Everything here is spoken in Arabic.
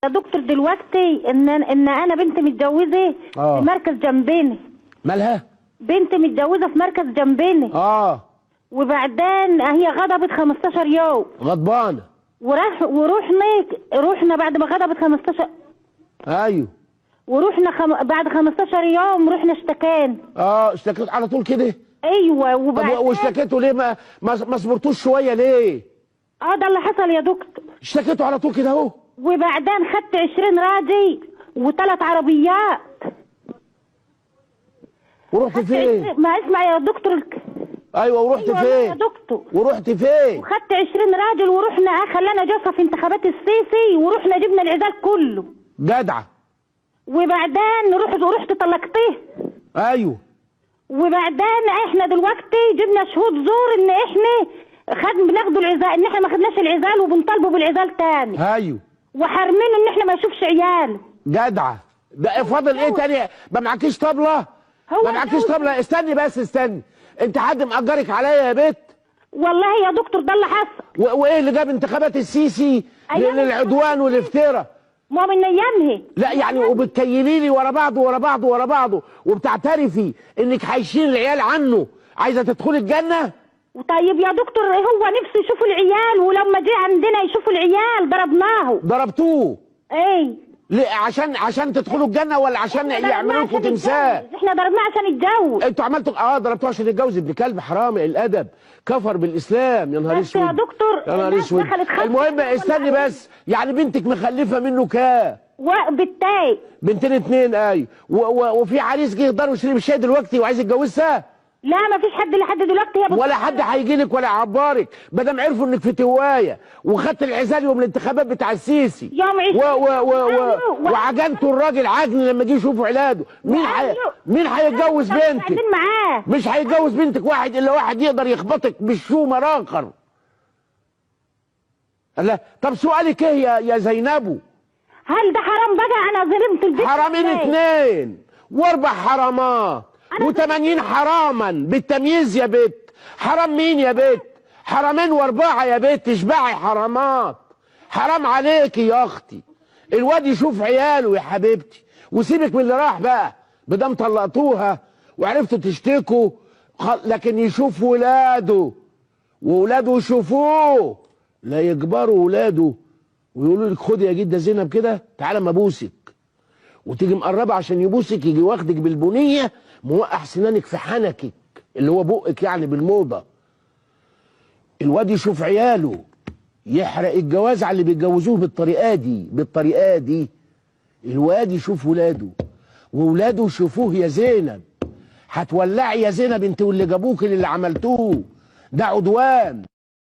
يا دكتور دلوقتي ان انا بنت متجوزه في مركز جنبيني. مالها؟ بنت متجوزه في مركز جنبيني. وبعدين هي غضبت 15 يوم. غضبانه. ورحنا بعد ما غضبت 15. ايوه. ورحنا بعد 15 يوم رحنا اشتكينا. اشتكيت على طول كده؟ ايوه. وبعدين واشتكيتوا ليه؟ ما صبرتوش شويه ليه؟ ده اللي حصل يا دكتور. اشتكيتوا على طول كده اهو. وبعدين خدت 20 راجل و3 عربيات. ورحت فين؟ ما اسمع يا دكتور. ايوه ورحت فين؟ يا دكتور. ورحت فين؟ وخدت 20 راجل ورحنا خلانا جوزها في انتخابات السيسي ورحنا جبنا العزال كله. جدعه. وبعدين رحت طلقتيه. ايوه. وبعدين احنا دلوقتي جبنا شهود زور ان احنا بناخدوا العزال، ان احنا ما خدناش العزال وبنطالبوا بالعزال تاني. ايوه. وحارمينه ان احنا ما نشوفش عياله. جدعه. ده فاضل ايه تاني؟ ما معكيش طبله؟ ما معكيش طبله؟ استني بس استني. انت حد مأجرك عليا يا بت؟ والله يا دكتور ده اللي حصل. وايه اللي جاب انتخابات السيسي للعدوان والافتراء؟ ما من ايامها. لا يعني وبتكيلي لي ورا بعضه وبتعترفي انك هيشيل العيال عنه، عايزه تدخلي الجنه؟ طيب يا دكتور هو نفسه يشوفوا العيال، ولما جه عندنا يشوفوا العيال ضربتوه؟ ايه ليه؟ عشان تدخلوا الجنه ولا عشان يعملوا لكم تمثال؟ احنا ضربناه عشان يتجوز. انتوا عملتوا ضربتوه عشان يتجوز؟ ابن كلب حرامي الادب، كفر بالاسلام. يا نهار اسود يا دكتور. يا نهار اسود. المهم استني بس، يعني بنتك مخلفه منه كام؟ بنتين. بنتين 2. ايوه. وفي عريس جه يقدر يشرب الشاي دلوقتي وعايز يتجوزها؟ لا ما فيش حد لحد دلوقتي يا ولا حد هيجي لك ولا يعبرك ما دام عرفوا انك في توايه وخدت العزال يوم الانتخابات بتاع السيسي. يوم وعجنتوا الراجل عجن لما جه يشوفوا علاده. مين هيتجوز بنتك؟ مش هيتجوز بنتك واحد الا واحد يقدر يخبطك بالشومه اخر. لا طب سؤالك ايه يا زينبو؟ هل ده حرام بقى؟ انا ظلمت البنت. حرامين 2 و4 حرامات و80 حراما بالتمييز يا بت. حرام مين يا بت؟ حرامين و4 يا بت. اشبعي حرامات. حرام عليكي يا اختي. الواد يشوف عياله يا حبيبتي، وسيبك من اللي راح بقى بدام طلقتوها وعرفتوا تشتكوا، لكن يشوف ولاده وولاده يشوفوه، لا يجبروا ولاده ويقولوا لك خدي يا جده زينب كده تعالى ما ابوسك، وتيجي مقربه عشان يبوسك يجي واخدك بالبنيه موقع سنانك في حنكك اللي هو بقك يعني بالموضه. الواد يشوف عياله يحرق الجواز على اللي بيتجوزوه بالطريقه دي. الواد يشوف ولاده وولاده يشوفوه. يا زينب هتولعي يا زينب انت واللي جابوك اللي عملتوه ده عدوان.